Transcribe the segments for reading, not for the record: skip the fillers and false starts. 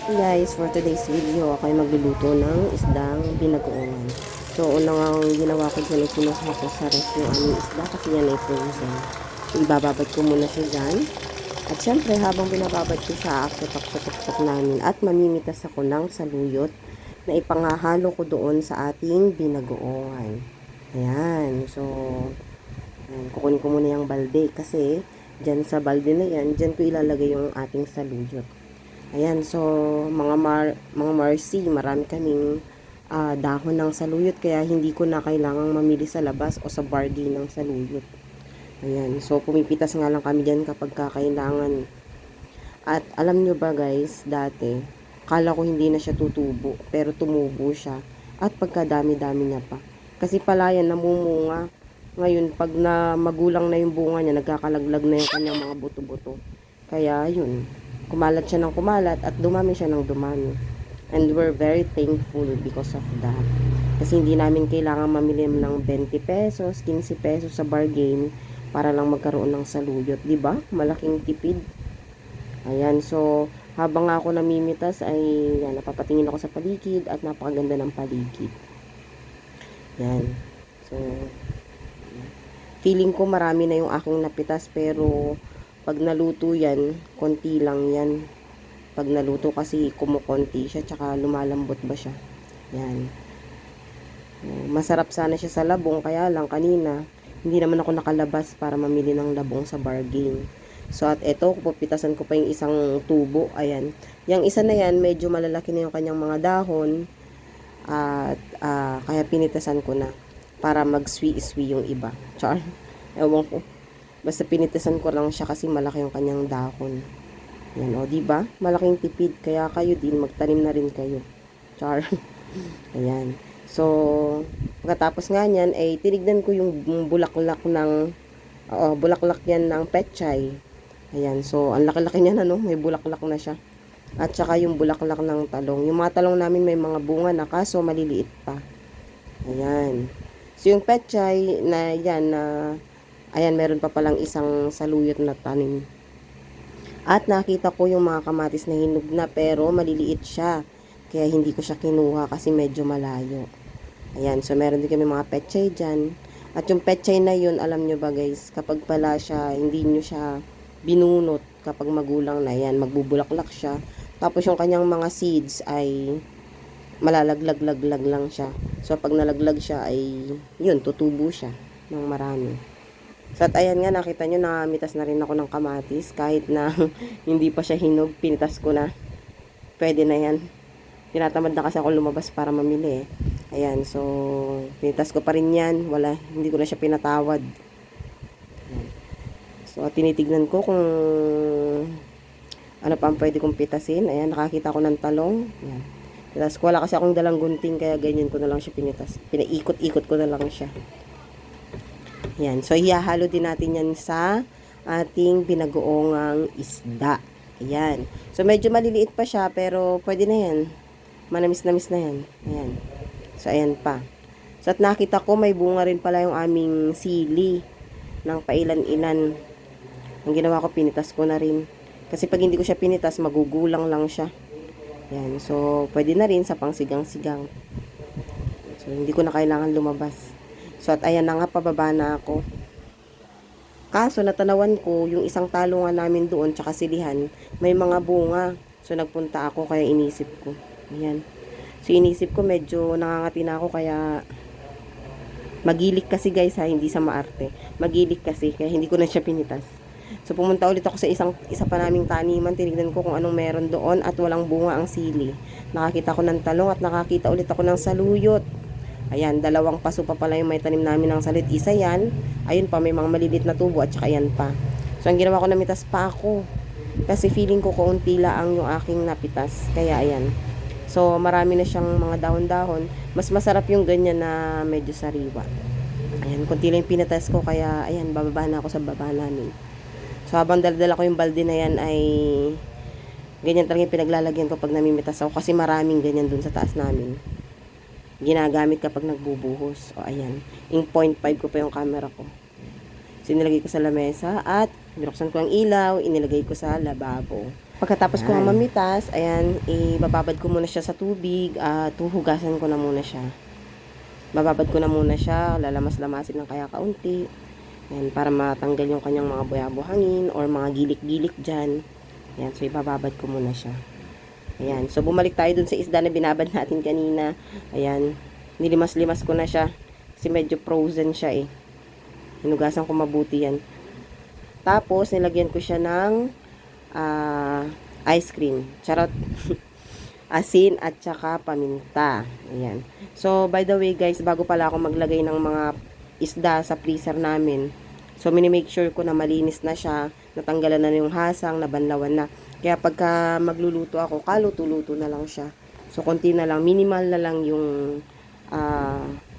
Guys, for today's video, ako ay magluluto ng isdang binagoongan. So, unang ginawa ko dyan ay kinuha ko sa ref yung aming isda kasi yan ay frozen. So, ibababad ko muna siya dyan. At syempre, habang binababad ko siya, aksutak-sutak namin at mamimitas ako ng saluyot na ipangahalo ko doon sa ating binagoongan. Ayan. So, ayan, kukunin ko muna yung balde kasi dyan sa balde na yan, dyan ko ilalagay yung ating saluyot. Ayan, so mga Marcy, marami kaming dahon ng saluyot kaya hindi ko na kailangang mamili sa labas o sa bargain ng saluyot. Ayan, so pumipitas nga lang kami diyan kapag kakailangan. At alam nyo ba guys, dati, kala ko hindi na siya tutubo, pero tumubo siya. At pagkadami-dami niya pa. Kasi pala yan, namumunga. Ngayon, pag na magulang na yung bunga niya, nagkakalaglag na yung kanyang mga buto-buto. Kaya yun, kumalat siya ng kumalat at dumami siya ng dumami. And we're very thankful because of that. Kasi hindi namin kailangan mamili ng 20 pesos, 15 pesos sa bargain para lang magkaroon ng saluyot. Diba? Malaking tipid. Ayan, so habang ako namimitas ay yan, napapatingin ako sa paligid at napakaganda ng paligid. Yan. So, feeling ko marami na yung aking napitas pero pag naluto yan, konti lang yan. Pag naluto kasi kumukonti siya, tsaka lumalambot ba siya. Yan. Masarap sana siya sa labong, kaya lang kanina, hindi naman ako nakalabas para mamili ng labong sa bargain. So, at eto, pupitasan ko pa yung isang tubo. Ayan. Yung isa na yan, medyo malalaki na yung kanyang mga dahon. At, kaya pinitasan ko na para mag-swi-swi yung iba. Char. Ewan ko. Basta pinitisan ko lang siya kasi malaki yung kanyang dahon. Yan o, diba? Malaking tipid. Kaya kayo din, magtanim na rin kayo. Char. Ayan. So, pagkatapos nga niyan, ay tinignan ko yung bulaklak ng, bulaklak yan ng pechay. Ayan. So, ang laki-laki niya na, no? May bulaklak na siya. At saka yung bulaklak ng talong. Yung mga talong namin may mga bunga na kaso maliliit pa. Ayan. So, yung pechay na yan na ayan, meron pa palang isang saluyot na tanim. At nakita ko yung mga kamatis na hinog na pero maliliit siya. Kaya hindi ko siya kinuha kasi medyo malayo. Ayan, so meron din kami mga pechay dyan. At yung pechay na yun, alam nyo ba guys, kapag pala siya, hindi nyo siya binunot kapag magulang na yan, magbubulaklak siya. Tapos yung kanyang mga seeds ay malalaglag-laglag lang siya. So pag nalaglag siya ay, yun, tutubo siya ng marami. So, at ayan nga, nakita nyo, nakamitas na rin ako ng kamatis. Kahit na hindi pa siya hinog, pinitas ko na. Pwede na yan. Tinatamad na kasi ako lumabas para mamili eh. Ayan, so, pinitas ko pa rin yan. Wala, hindi ko na siya pinatawad. Ayan. So, at tinitignan ko kung ano pa ang pwede kong pitasin. Ayan, nakakita ko ng talong. Ayan. Pitas ko, wala kasi akong dalang gunting, kaya ganyan ko na lang siya pinitas. Pinaikot-ikot ko na lang siya. Yan. So, ihahalo din natin yan sa ating binagoongang isda. Ayan. So, medyo maliliit pa siya, pero pwede na yan. Manamis-namis na yan. Ayan. So, ayan pa. So, at nakita ko, may bunga rin pala yung aming sili ng pailan-ilan. Ang ginawa ko, pinitas ko na rin. Kasi pag hindi ko siya pinitas, magugulang lang siya. Ayan. So, pwede na rin sa pangsigang-sigang. So, hindi ko na kailangan lumabas. So, at ayan na nga, pababa na ako. Kaso, natanawan ko, yung isang talungan namin doon, tsaka silihan, may mga bunga. So, nagpunta ako, kaya inisip ko. Ayan. So, inisip ko, medyo nangangati na ako, kaya magilik kasi guys ha, hindi sa maarte. Magilik kasi, kaya hindi ko na siya pinitas. So, pumunta ulit ako sa isa pa naming taniman, tinignan ko kung anong meron doon, at walang bunga ang sili. Nakakita ko ng talong, at nakakita ulit ako ng saluyot. Ayan, dalawang paso pa pala yung may tanim namin ng salit. Isa yan. Ayun pa, may mga malilit na tubo at saka yan pa. So, ang ginawa ko, namitas pa ako. Kasi feeling ko kaunti lang yung aking napitas. Kaya, ayan. So, marami na siyang mga dahon-dahon. Mas masarap yung ganyan na medyo sariwa. Ayan, kunti lang yung pinatas ko. Kaya, ayan, bababa na ako sa baba namin. So, habang dala-dala ko yung balde na yan ay ganyan talaga yung pinaglalagyan ko pag namimitas ako. Kasi maraming ganyan dun sa taas namin. Ginagamit kapag nagbubuhos. O, ayan. Yung 0.5 ko pa yung camera ko. So, inilagay ko sa lamesa at binuksan ko ang ilaw, inilagay ko sa lababo. Pagkatapos ko mamitas, ayan, ibababad ko muna siya sa tubig at huhugasan ko na muna siya. Bababad ko na muna siya, lalamas-lamasin ng kaya kaunti. Ayan, para matanggal yung kanyang mga buya-buhangin or mga gilik-gilik dyan. Ayan, so ibababad ko muna siya. Ayan, so bumalik tayo dun sa isda na binabad natin kanina. Ayan, nilimas-limas ko na siya kasi medyo frozen siya eh. Hinugasan ko mabuti yan. Tapos, nilagyan ko siya ng ice cream. Charot. Asin at saka paminta. Ayan. So, by the way guys, bago pala ako maglagay ng mga isda sa freezer namin, so minimake sure ko na malinis na siya, natanggalan na yung hasang, nabanlawan na. Kaya pagka magluluto ako, kaluto-luto na lang siya. So, konti na lang, minimal na lang yung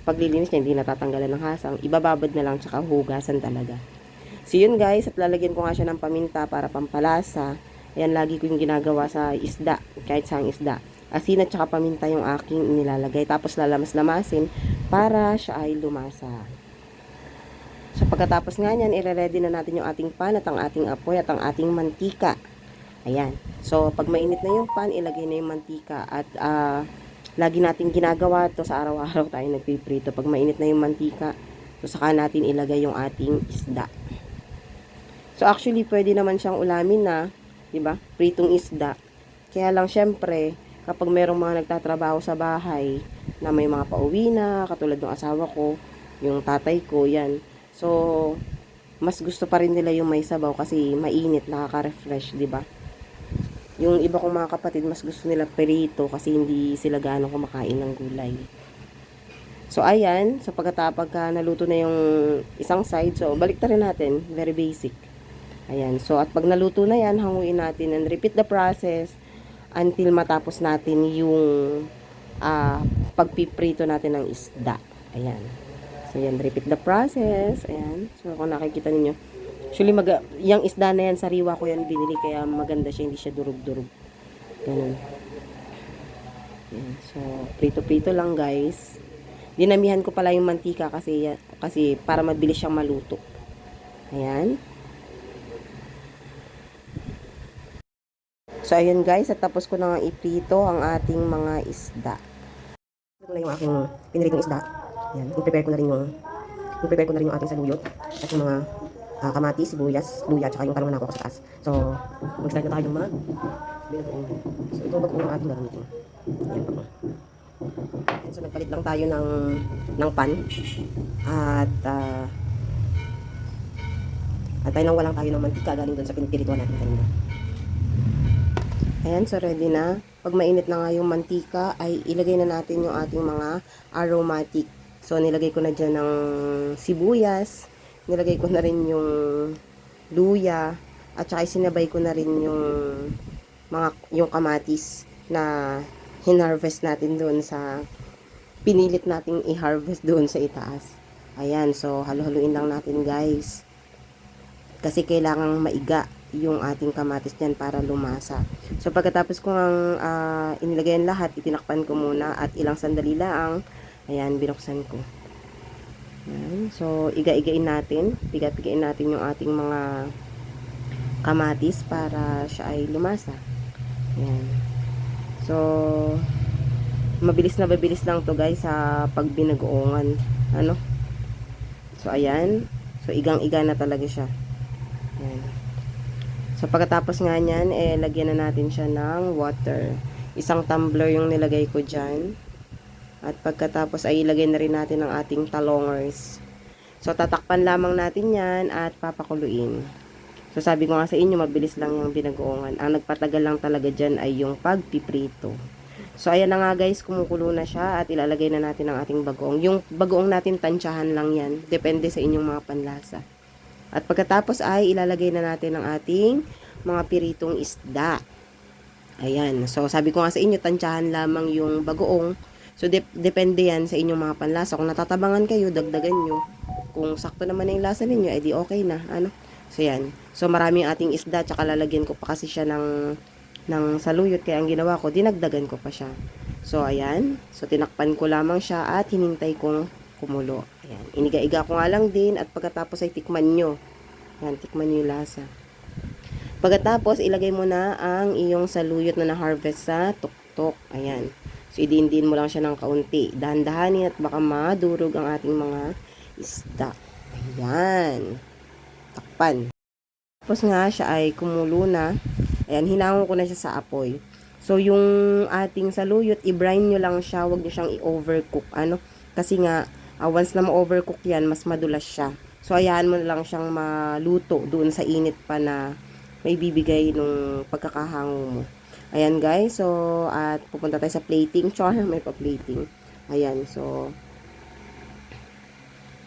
paglilinis niya, hindi natatanggalan ng hasang. Ibababad na lang, tsaka hugasan talaga. So, yun guys, at lalagyan ko nga siya ng paminta para pampalasa. Ayan, lagi ko yung ginagawa sa isda, kahit sa isda. Asin at saka paminta yung aking nilalagay. Tapos lalamas-lamasin para siya ay lumasa. So, pagkatapos nga yan, ire-ready na natin yung ating pan at ang ating apoy at ang ating mantika. Ayan. So, pag mainit na yung pan, ilagay na yung mantika. At lagi natin ginagawa to sa araw-araw tayo nagpiprito. Pag mainit na yung mantika, so saka natin ilagay yung ating isda. So, actually, pwede naman siyang ulamin na, diba? Pritong isda. Kaya lang, syempre, kapag merong mga nagtatrabaho sa bahay, na may mga pauwi na, katulad ng asawa ko, yung tatay ko, yan. So, mas gusto pa rin nila yung may sabaw kasi mainit, nakaka-refresh, diba? Yung iba kong mga kapatid, mas gusto nila perito kasi hindi sila gaano kumakain ng gulay. So, ayan. So, pagka naluto na yung isang side, so, balik rin natin. Very basic. Ayan. So, at pag naluto na yan, hanguin natin and repeat the process until matapos natin yung pagpiprito natin ng isda. Ayan. So, yan. Repeat the process. Ayan. So, kung nakikita ninyo. Actually, yung isda na yan, sariwa ko yan binili. Kaya maganda siya. Hindi siya durug-durug. Ganun. Ayan. So, prito-prito lang, guys. Dinamihan ko pala yung mantika kasi para mabilis siyang maluto. Ayan. So, ayan guys, at tapos ko na nga iprito ang ating mga isda. Ito na yung aking piniritong isda. Ayan, i-prepare ko na rin yung ating saluyot at yung mga kamatis, sibuyas, luya, tsaka yung talong na nakuha ko sa taas. So, mag-start na tayo mag-binutuin. So, ito bago ang ating gagamitin. Ayan pa po. So, nagpalit lang tayo ng pan. At tayo nang walang tayo ng mantika galing doon sa pinipirituan natin kanina. Ayan, so ready na. Pag mainit na nga yung mantika, ay ilagay na natin yung ating mga aromatic. So, nilagay ko na dyan ng sibuyas, nilagay ko na rin yung luya, at saka sinabay ko na rin yung kamatis na hinarvest natin doon sa pinilit nating i-harvest doon sa itaas. Ayan, so halo-haluin lang natin guys. Kasi kailangang maiga yung ating kamatis dyan para lumasa. So, pagkatapos ko inilagay ang lahat, itinakpan ko muna at ilang sandali lang, ayan, binuksan ko. Ayan. So, iga-igain natin, piga-pigain natin yung ating mga kamatis para siya ay lumasa. Ayan. So, mabilis lang to guys sa pagbinagoongan. Ano? So, ayan. So, igang-iga na talaga siya. Ayan. So, pagkatapos nga nyan, lagyan na natin siya ng water. Isang tumbler yung nilagay ko dyan. At pagkatapos ay ilagay na rin natin ang ating talongers. So, tatakpan lamang natin yan at papakuluin. So, sabi ko nga sa inyo, mabilis lang yung binagoongan. Ang nagpatagal lang talaga dyan ay yung pagpiprito. So, ayan na nga guys, kumukulo na siya at ilalagay na natin ang ating bagoong. Yung bagoong natin, tansyahan lang yan. Depende sa inyong mga panlasa. At pagkatapos ay ilalagay na natin ang ating mga piritong isda. Ayan. So, sabi ko nga sa inyo, tansyahan lamang yung bagoong. So, depende yan sa inyong mga panlasa. Kung natatabangan kayo, dagdagan nyo. Kung sakto naman yung lasa ninyo, edi okay na. Ano? So, yan. So, maraming ating isda, tsaka lalagyan ko pa kasi siya ng saluyot. Kaya ang ginawa ko, dinagdagan ko pa siya. So, ayan. So, tinakpan ko lamang siya at hinintay kong kumulo. Ayan. Iniga-iga ko nga lang din at pagkatapos ay tikman nyo. Ayan, tikman nyo yung lasa. Pagkatapos, ilagay mo na ang iyong saluyot na na-harvest sa tuktok. Ayan. So, idin-din mo lang siya ng kaunti. Dahan-dahanin at baka madurog ang ating mga isda. Ayan. Takpan. Tapos nga, siya ay kumulo na. Ayan, hinangon ko na siya sa apoy. So, yung ating saluyot, i-brine nyo lang siya. Huwag nyo siyang i-overcook. Ano? Kasi nga, once na ma-overcook yan, mas madulas siya. So, ayan mo na lang siyang maluto doon sa init pa na may bibigay nung pagkakahango mo. Ayan guys, so at pupunta tayo sa plating. Char, may pa-plating. Ayan, so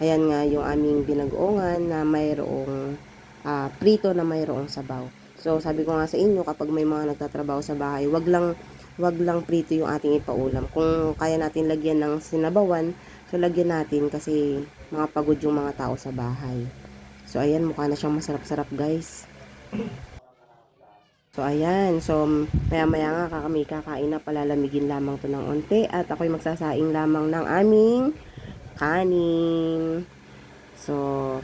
ayan nga yung aming binagoongan na mayroong prito na mayroong sabaw. So sabi ko nga sa inyo, kapag may mga nagtatrabaho sa bahay, wag lang prito yung ating ipaulam. Kung kaya natin lagyan ng sinabawan, so lagyan natin kasi mga pagod yung mga tao sa bahay. So ayan, mukha na siyang masarap-sarap guys. So, ayan. So, maya-maya nga kami kakain na, palalamigin lamang to ng onte. At ako'y magsasaing lamang ng aming kanin. So,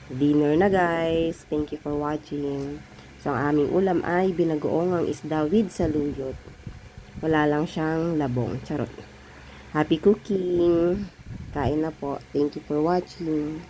dinner na guys. Thank you for watching. So, ang aming ulam ay binagoong ang isda with saluyot. Wala lang siyang labong. Charot. Happy cooking! Kain na po. Thank you for watching.